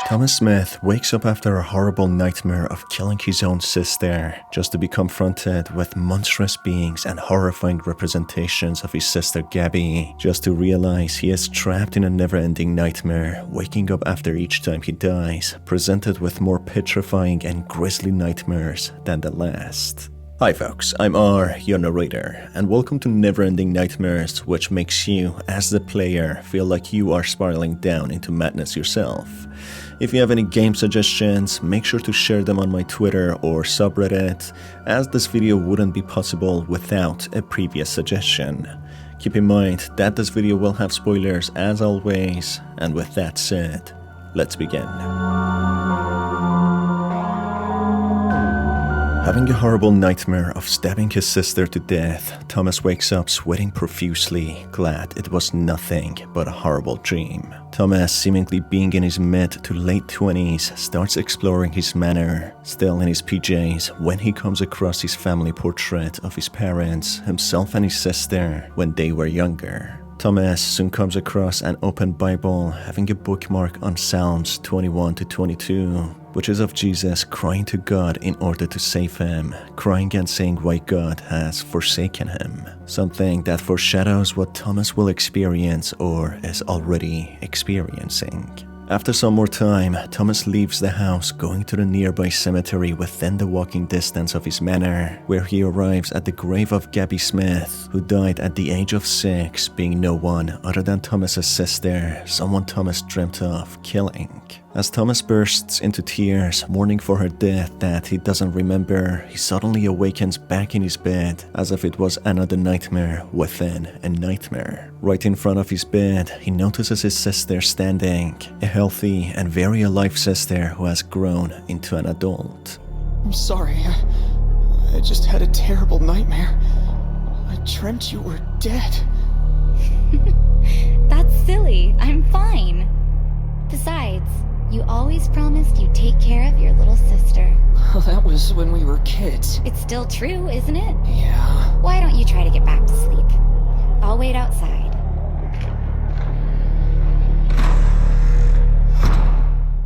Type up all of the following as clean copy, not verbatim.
Thomas Smith wakes up after a horrible nightmare of killing his own sister, just to be confronted with monstrous beings and horrifying representations of his sister Gabby, just to realize he is trapped in a never-ending nightmare, waking up after each time he dies, presented with more petrifying and grisly nightmares than the last. Hi folks, I'm R, your narrator, and welcome to Neverending Nightmares, which makes you, as the player, feel like you are spiraling down into madness yourself. If you have any game suggestions, make sure to share them on my Twitter or subreddit, as this video wouldn't be possible without a previous suggestion. Keep in mind that this video will have spoilers as always, and with that said, let's begin. Having a horrible nightmare of stabbing his sister to death, Thomas wakes up sweating profusely, glad it was nothing but a horrible dream. Thomas, seemingly being in his mid to late 20s, starts exploring his manor, still in his PJs, when he comes across his family portrait of his parents, himself and his sister, when they were younger. Thomas soon comes across an open Bible having a bookmark on Psalms 21 to 22, which is of Jesus crying to God in order to save him, crying and saying why God has forsaken him. Something that foreshadows what Thomas will experience or is already experiencing. After some more time, Thomas leaves the house, going to the nearby cemetery within the walking distance of his manor, where he arrives at the grave of Gabby Smith, who died at the age of 6, being no one other than Thomas's sister, someone Thomas dreamt of killing. As Thomas bursts into tears, mourning for her death that he doesn't remember, he suddenly awakens back in his bed, as if it was another nightmare within a nightmare. Right in front of his bed, he notices his sister standing, a healthy and very alive sister who has grown into an adult. I'm sorry, I just had a terrible nightmare. I dreamt you were dead. That's silly, I'm fine. Besides, you always promised you'd take care of your little sister. Well, that was when we were kids. It's still true, isn't it? Yeah. Why don't you try to get back to sleep? I'll wait outside.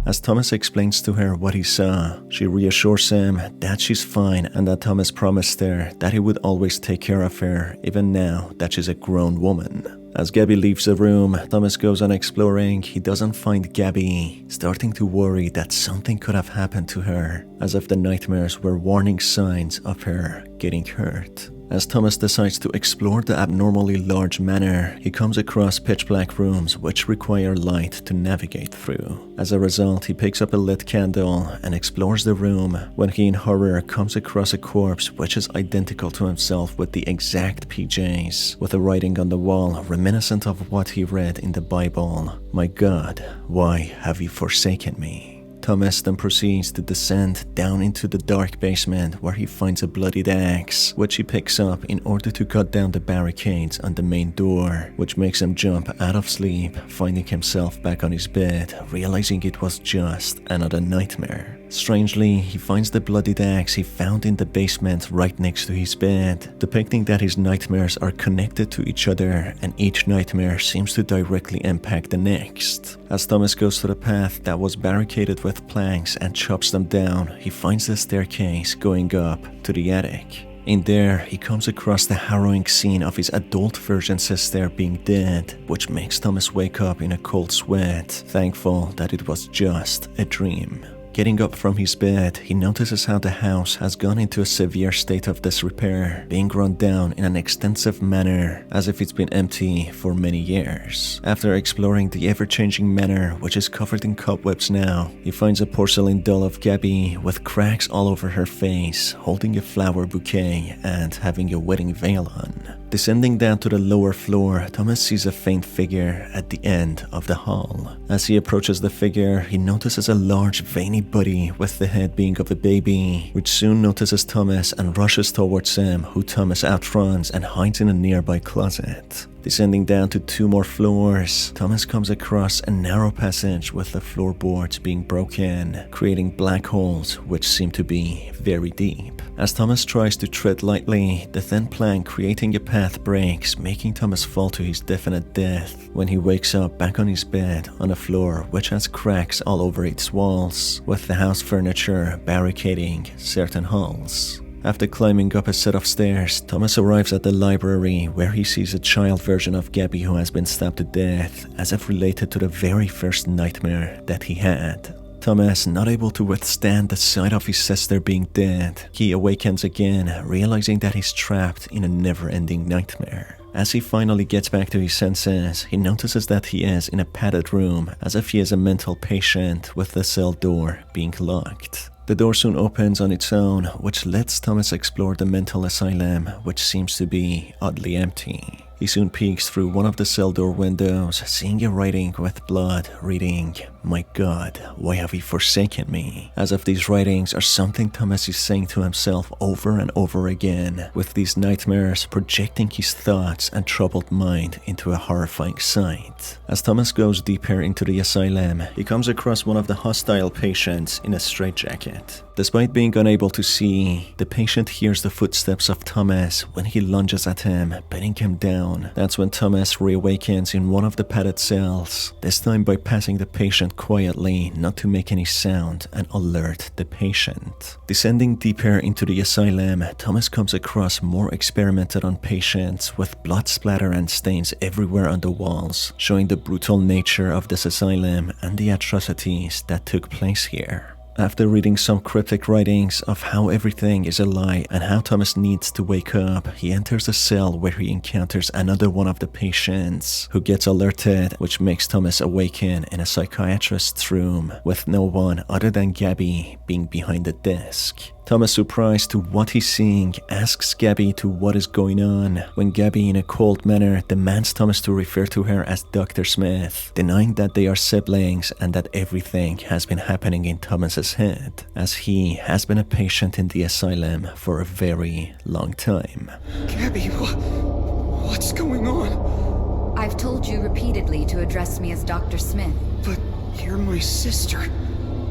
As Thomas explains to her what he saw, she reassures him that she's fine and that Thomas promised her that he would always take care of her, even now that she's a grown woman. As Gabby leaves the room, Thomas goes on exploring. He doesn't find Gabby, starting to worry that something could have happened to her, as if the nightmares were warning signs of her getting hurt. As Thomas decides to explore the abnormally large manor, he comes across pitch-black rooms which require light to navigate through. As a result, he picks up a lit candle and explores the room, when he in horror comes across a corpse which is identical to himself with the exact PJs, with a writing on the wall reminiscent of what he read in the Bible, "My God, why have you forsaken me?" Thomas then proceeds to descend down into the dark basement, where he finds a bloodied axe, which he picks up in order to cut down the barricades on the main door, which makes him jump out of sleep, finding himself back on his bed, realizing it was just another nightmare. Strangely, he finds the bloodied axe he found in the basement right next to his bed, depicting that his nightmares are connected to each other and each nightmare seems to directly impact the next. As Thomas goes to the path that was barricaded with planks and chops them down, he finds the staircase going up to the attic. In there, he comes across the harrowing scene of his adult version sister being dead, which makes Thomas wake up in a cold sweat, thankful that it was just a dream. Getting up from his bed, he notices how the house has gone into a severe state of disrepair, being run down in an extensive manner, as if it's been empty for many years. After exploring the ever-changing manor, which is covered in cobwebs now, he finds a porcelain doll of Gabby with cracks all over her face, holding a flower bouquet and having a wedding veil on. Descending down to the lower floor, Thomas sees a faint figure at the end of the hall. As he approaches the figure, he notices a large veiny body with the head being of a baby, which soon notices Thomas and rushes towards him, who Thomas outruns and hides in a nearby closet. Descending down to 2 more floors, Thomas comes across a narrow passage with the floorboards being broken, creating black holes which seem to be very deep. As Thomas tries to tread lightly, the thin plank creating a path breaks, making Thomas fall to his definite death when he wakes up back on his bed on a floor which has cracks all over its walls, with the house furniture barricading certain halls. After climbing up a set of stairs, Thomas arrives at the library where he sees a child version of Gabby who has been stabbed to death, as if related to the very first nightmare that he had. Thomas, not able to withstand the sight of his sister being dead, he awakens again, realizing that he's trapped in a never-ending nightmare. As he finally gets back to his senses, he notices that he is in a padded room, as if he is a mental patient, with the cell door being locked. The door soon opens on its own, which lets Thomas explore the mental asylum, which seems to be oddly empty. He soon peeks through one of the cell door windows, seeing a writing with blood reading, "My God, why have you forsaken me?" As if these writings are something Thomas is saying to himself over and over again, with these nightmares projecting his thoughts and troubled mind into a horrifying sight. As Thomas goes deeper into the asylum, he comes across one of the hostile patients in a straitjacket. Despite being unable to see, the patient hears the footsteps of Thomas when he lunges at him, pinning him down. That's when Thomas reawakens in one of the padded cells, this time by passing the patient quietly, not to make any sound, and alert the patient. Descending deeper into the asylum, Thomas comes across more experimented on patients, with blood splatter and stains everywhere on the walls, showing the brutal nature of this asylum and the atrocities that took place here. After reading some cryptic writings of how everything is a lie and how Thomas needs to wake up, he enters a cell where he encounters another one of the patients, who gets alerted, which makes Thomas awaken in a psychiatrist's room, with no one other than Gabby being behind the desk. Thomas, surprised to what he's seeing, asks Gabby to what is going on, when Gabby in a cold manner demands Thomas to refer to her as Dr. Smith, denying that they are siblings and that everything has been happening in Thomas's head, as he has been a patient in the asylum for a very long time. Gabby, what's going on? I've told you repeatedly to address me as Dr. Smith. But you're my sister.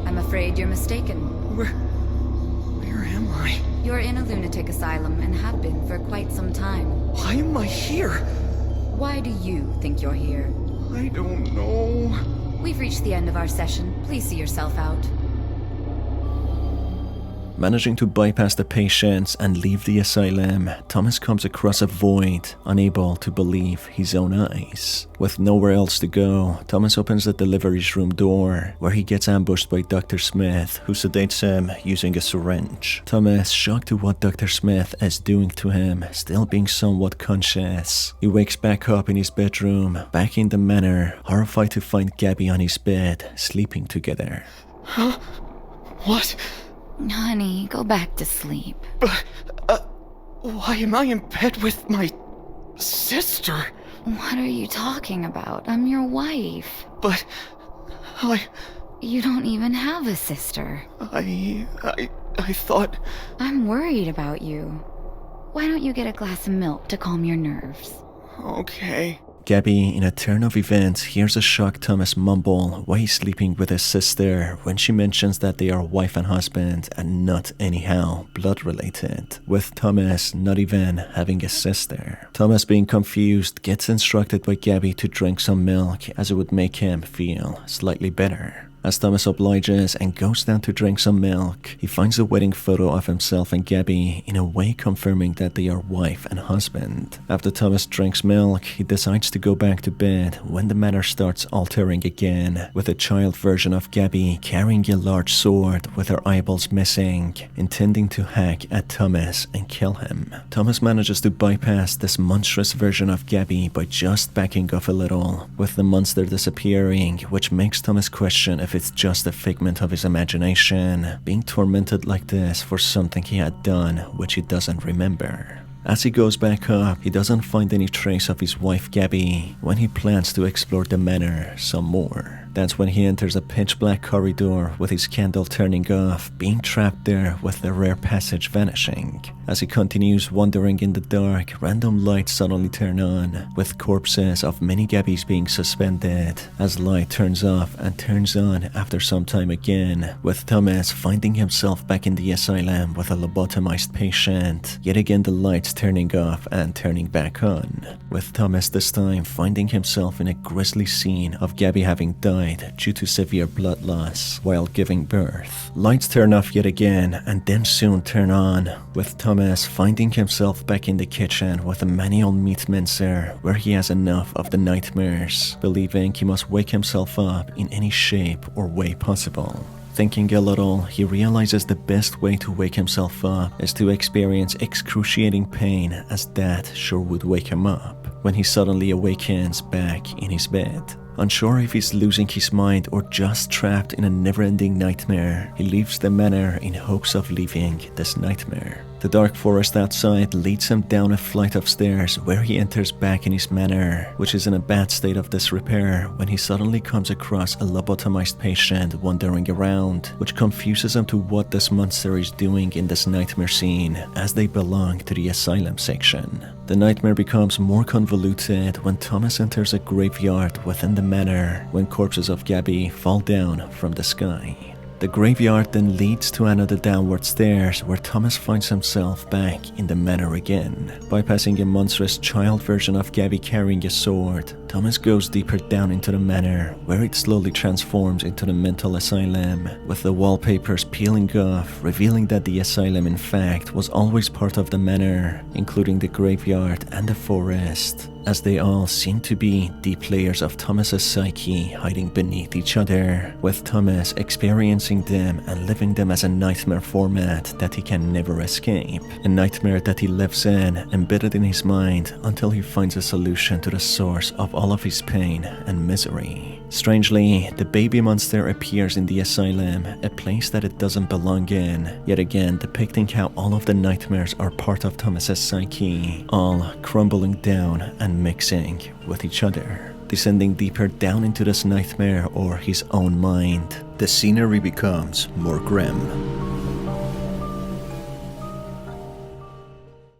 I'm afraid you're mistaken. Where am I? You're in a lunatic asylum and have been for quite some time. Why am I here? Why do you think you're here? I don't know. We've reached the end of our session. Please see yourself out. Managing to bypass the patients and leave the asylum, Thomas comes across a void, unable to believe his own eyes. With nowhere else to go, Thomas opens the delivery room door, where he gets ambushed by Dr. Smith, who sedates him using a syringe. Thomas, shocked to what Dr. Smith is doing to him, still being somewhat conscious, he wakes back up in his bedroom, back in the manor, horrified to find Gabby on his bed, sleeping together. Huh? What? Honey, go back to sleep. But, why am I in bed with my sister? What are you talking about? I'm your wife. But, You don't even have a sister. I thought... I'm worried about you. Why don't you get a glass of milk to calm your nerves? Okay. Gabby, in a turn of events, hears a shocked Thomas mumble while he's sleeping with his sister when she mentions that they are wife and husband and not anyhow blood related, with Thomas not even having a sister. Thomas, being confused, gets instructed by Gabby to drink some milk as it would make him feel slightly better. As Thomas obliges and goes down to drink some milk, he finds a wedding photo of himself and Gabby, in a way confirming that they are wife and husband. After Thomas drinks milk, he decides to go back to bed when the matter starts altering again, with a child version of Gabby carrying a large sword with her eyeballs missing, intending to hack at Thomas and kill him. Thomas manages to bypass this monstrous version of Gabby by just backing off a little, with the monster disappearing, which makes Thomas question if it's just a figment of his imagination, being tormented like this for something he had done which he doesn't remember. As he goes back up, he doesn't find any trace of his wife Gabby when he plans to explore the manor some more. That's when he enters a pitch black corridor with his candle turning off, being trapped there with the rare passage vanishing. As he continues wandering in the dark, random lights suddenly turn on, with corpses of many Gabbies being suspended, as light turns off and turns on after some time again, with Thomas finding himself back in the asylum with a lobotomized patient, yet again the lights turning off and turning back on, with Thomas this time finding himself in a grisly scene of Gabby having died due to severe blood loss while giving birth. Lights turn off yet again and then soon turn on, with Thomas finding himself back in the kitchen with a manual meat mincer where he has enough of the nightmares, believing he must wake himself up in any shape or way possible. Thinking a little, he realizes the best way to wake himself up is to experience excruciating pain, as that sure would wake him up, when he suddenly awakens back in his bed. Unsure if he's losing his mind or just trapped in a never-ending nightmare, he leaves the manor in hopes of leaving this nightmare. The dark forest outside leads him down a flight of stairs where he enters back in his manor, which is in a bad state of disrepair when he suddenly comes across a lobotomized patient wandering around, which confuses him to what this monster is doing in this nightmare scene, as they belong to the asylum section. The nightmare becomes more convoluted when Thomas enters a graveyard within the manor when corpses of Gabby fall down from the sky. The graveyard then leads to another downward stairs where Thomas finds himself back in the manor again. Bypassing a monstrous child version of Gabby carrying a sword, Thomas goes deeper down into the manor where it slowly transforms into the mental asylum, with the wallpapers peeling off, revealing that the asylum in fact was always part of the manor, including the graveyard and the forest, as they all seem to be deep layers of Thomas's psyche hiding beneath each other, with Thomas experiencing them and living them as a nightmare format that he can never escape. A nightmare that he lives in, embedded in his mind, until he finds a solution to the source of all of his pain and misery. Strangely, the baby monster appears in the asylum, a place that it doesn't belong in, yet again depicting how all of the nightmares are part of Thomas's psyche, all crumbling down and mixing with each other. Descending deeper down into this nightmare or his own mind, the scenery becomes more grim.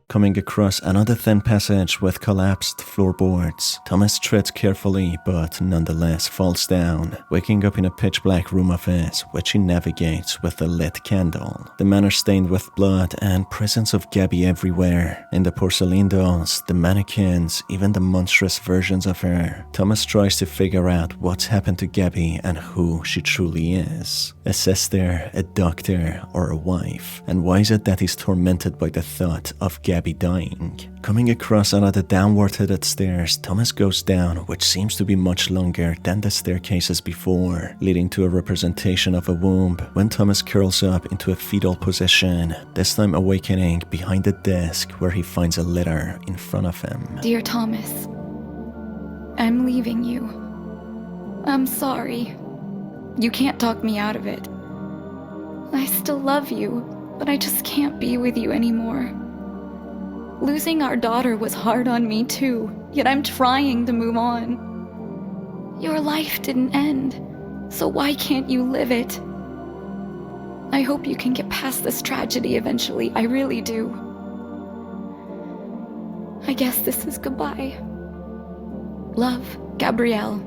Coming across another thin passage with collapsed floorboards, Thomas treads carefully but nonetheless falls down, waking up in a pitch black room office which he navigates with a lit candle. The manor stained with blood and presence of Gabby everywhere. In the porcelain dolls, the mannequins, even the monstrous versions of her, Thomas tries to figure out what's happened to Gabby and who she truly is. A sister, a doctor, or a wife? And why is it that he's tormented by the thought of Gabby dying? Coming across another downward-headed stairs, Thomas goes down, which seems to be much longer than the staircases before, leading to a representation of a womb when Thomas curls up into a fetal position, this time awakening behind the desk where he finds a letter in front of him. Dear Thomas, I'm leaving you. I'm sorry. You can't talk me out of it. I still love you, but I just can't be with you anymore. Losing our daughter was hard on me too, yet I'm trying to move on. Your life didn't end, so why can't you live it? I hope you can get past this tragedy eventually, I really do. I guess this is goodbye. Love, Gabrielle.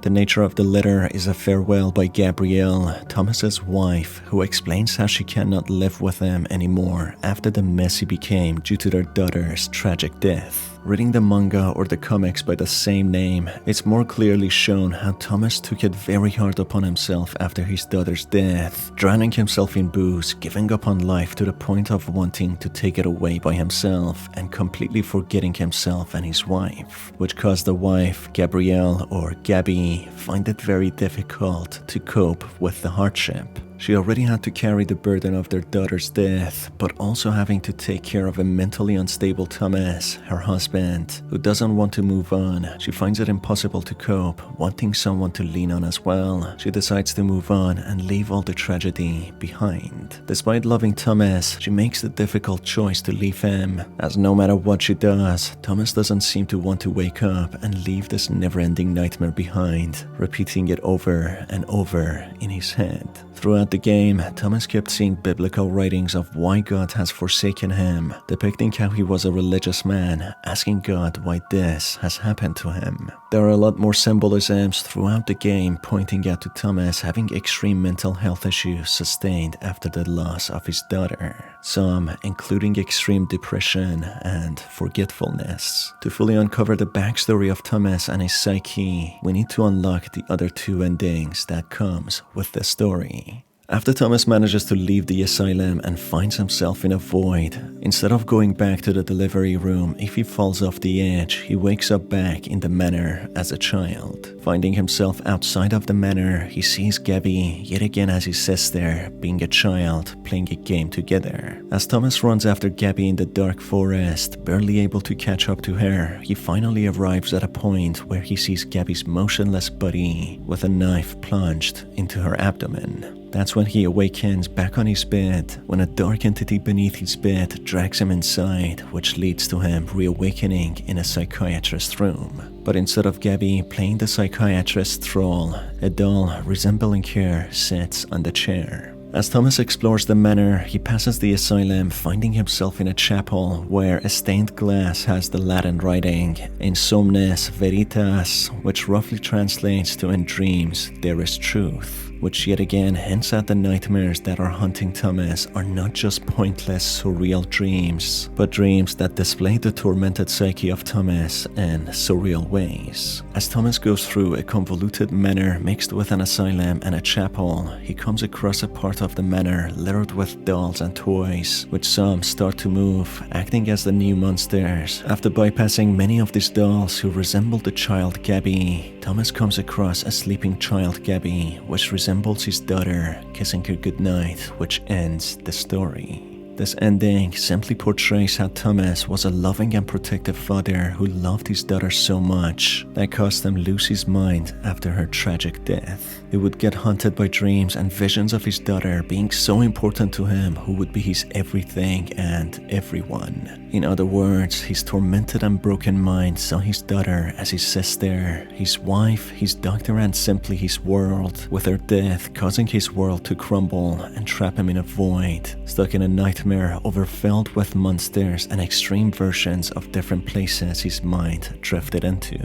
The nature of the letter is a farewell by Gabrielle, Thomas's wife, who explains how she cannot live with him anymore after the mess he became due to their daughter's tragic death. Reading the manga or the comics by the same name, it's more clearly shown how Thomas took it very hard upon himself after his daughter's death, drowning himself in booze, giving up on life to the point of wanting to take it away by himself and completely forgetting himself and his wife, which caused the wife, Gabrielle or Gabby, find it very difficult to cope with the hardship. She already had to carry the burden of their daughter's death, but also having to take care of a mentally unstable Thomas, her husband, who doesn't want to move on. She finds it impossible to cope, wanting someone to lean on as well. She decides to move on and leave all the tragedy behind. Despite loving Thomas, she makes the difficult choice to leave him, as no matter what she does, Thomas doesn't seem to want to wake up and leave this never-ending nightmare behind, repeating it over and over in his head. Throughout the game, Thomas kept seeing biblical writings of why God has forsaken him, depicting how he was a religious man, asking God why this has happened to him. There are a lot more symbolisms throughout the game pointing out to Thomas having extreme mental health issues sustained after the loss of his daughter, some including extreme depression and forgetfulness. To fully uncover the backstory of Thomas and his psyche, we need to unlock the other two endings that comes with the story. After Thomas manages to leave the asylum and finds himself in a void, instead of going back to the delivery room, if he falls off the edge, he wakes up back in the manor as a child. Finding himself outside of the manor, he sees Gabby yet again as he sits there, being a child, playing a game together. As Thomas runs after Gabby in the dark forest, barely able to catch up to her, he finally arrives at a point where he sees Gabby's motionless body with a knife plunged into her abdomen. That's when he awakens back on his bed, when a dark entity beneath his bed drags him inside, which leads to him reawakening in a psychiatrist's room. But instead of Gabby playing the psychiatrist's role, a doll resembling her sits on the chair. As Thomas explores the manor, he passes the asylum, finding himself in a chapel where a stained glass has the Latin writing In somnis veritas, which roughly translates to In dreams there is truth, which yet again hints at the nightmares that are haunting Thomas are not just pointless, surreal dreams, but dreams that display the tormented psyche of Thomas in surreal ways. As Thomas goes through a convoluted manor mixed with an asylum and a chapel, he comes across a part of the manor littered with dolls and toys, which some start to move, acting as the new monsters. After bypassing many of these dolls who resemble the child Gabby, Thomas comes across a sleeping child Gabby, which resembles his daughter, kissing her goodnight, which ends the story. This ending simply portrays how Thomas was a loving and protective father who loved his daughter so much that caused him lose his mind after her tragic death. He would get haunted by dreams and visions of his daughter being so important to him, who would be his everything and everyone. In other words, his tormented and broken mind saw his daughter as his sister, his wife, his doctor, and simply his world, with her death causing his world to crumble and trap him in a void, stuck in a nightmare overfilled with monsters and extreme versions of different places his mind drifted into.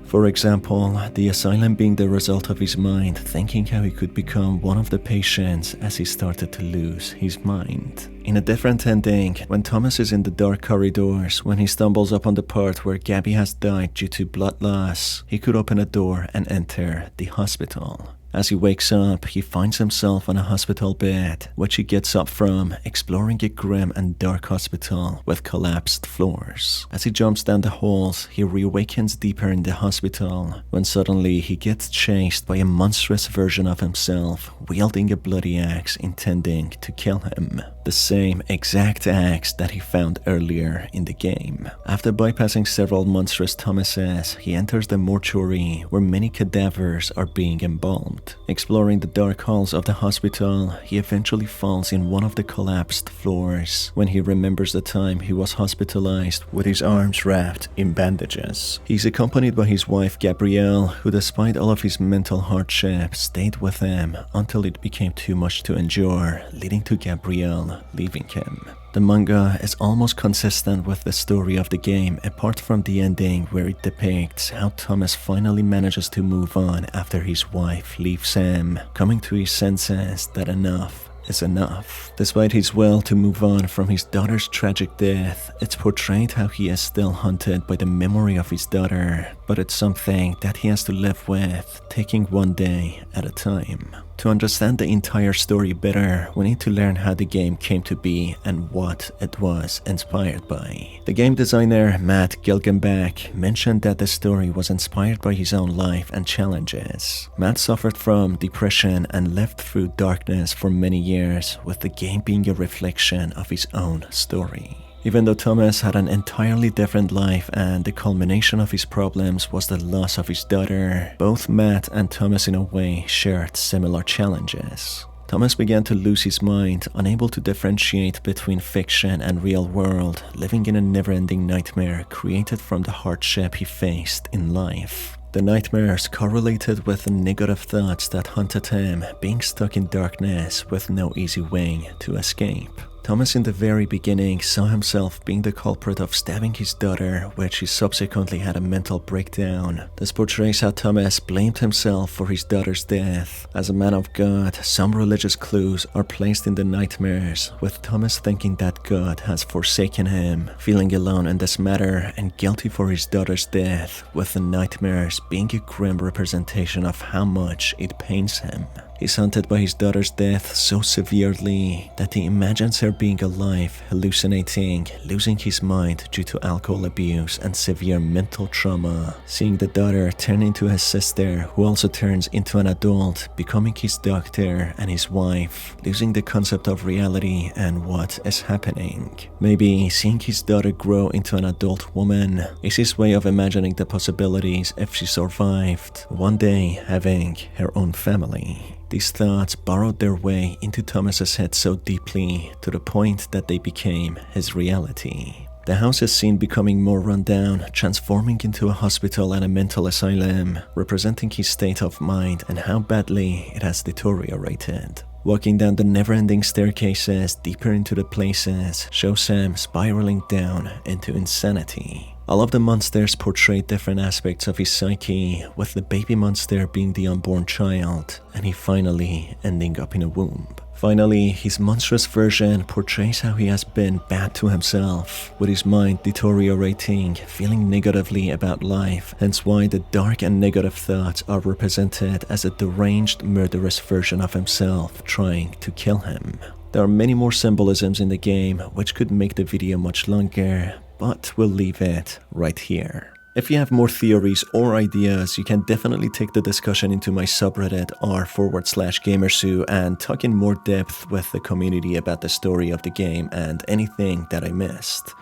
For example, the asylum being the result of his mind thinking how he could become one of the patients as he started to lose his mind. In a different ending, when Thomas is in the dark corridors, when he stumbles upon the part where Gabby has died due to blood loss, he could open a door and enter the hospital. As he wakes up, he finds himself on a hospital bed, which he gets up from, exploring a grim and dark hospital with collapsed floors. As he jumps down the halls, he reawakens deeper in the hospital, when suddenly he gets chased by a monstrous version of himself, wielding a bloody axe intending to kill him. The same exact axe that he found earlier in the game. After bypassing several monstrous Thomases, he enters the mortuary where many cadavers are being embalmed. Exploring the dark halls of the hospital, he eventually falls in one of the collapsed floors when he remembers the time he was hospitalized with his arms wrapped in bandages. He's accompanied by his wife Gabrielle, who despite all of his mental hardship stayed with him until it became too much to endure, leading to Gabrielle leaving him. The manga is almost consistent with the story of the game, apart from the ending where it depicts how Thomas finally manages to move on after his wife leaves him, coming to his senses that enough is enough. Despite his will to move on from his daughter's tragic death, it's portrayed how he is still haunted by the memory of his daughter, but it's something that he has to live with, taking one day at a time. To understand the entire story better, we need to learn how the game came to be and what it was inspired by. The game designer Matt Gilgenbach mentioned that the story was inspired by his own life and challenges. Matt suffered from depression and lived through darkness for many years, with the game being a reflection of his own story. Even though Thomas had an entirely different life and the culmination of his problems was the loss of his daughter, both Matt and Thomas in a way shared similar challenges. Thomas began to lose his mind, unable to differentiate between fiction and real world, living in a never-ending nightmare created from the hardship he faced in life. The nightmares correlated with the negative thoughts that haunted him, being stuck in darkness with no easy way to escape. Thomas in the very beginning saw himself being the culprit of stabbing his daughter, which he subsequently had a mental breakdown. This portrays how Thomas blamed himself for his daughter's death. As a man of God, some religious clues are placed in the nightmares, with Thomas thinking that God has forsaken him, feeling alone in this matter and guilty for his daughter's death, with the nightmares being a grim representation of how much it pains him. He's haunted by his daughter's death so severely that he imagines her being alive, hallucinating, losing his mind due to alcohol abuse and severe mental trauma, seeing the daughter turn into his sister, who also turns into an adult, becoming his doctor and his wife, losing the concept of reality and what is happening. Maybe seeing his daughter grow into an adult woman is his way of imagining the possibilities if she survived, one day having her own family. These thoughts burrowed their way into Thomas's head so deeply to the point that they became his reality. The house is seen becoming more rundown, transforming into a hospital and a mental asylum, representing his state of mind and how badly it has deteriorated. Walking down the never-ending staircases deeper into the places shows him spiraling down into insanity. All of the monsters portray different aspects of his psyche, with the baby monster being the unborn child, and he finally ending up in a womb. Finally, his monstrous version portrays how he has been bad to himself, with his mind deteriorating, feeling negatively about life, hence why the dark and negative thoughts are represented as a deranged, murderous version of himself trying to kill him. There are many more symbolisms in the game, which could make the video much longer, but we'll leave it right here. If you have more theories or ideas, you can definitely take the discussion into my subreddit r/GamerSault and talk in more depth with the community about the story of the game and anything that I missed.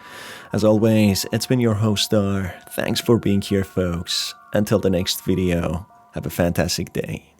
As always, it's been your host R. Thanks for being here, folks. Until the next video, have a fantastic day.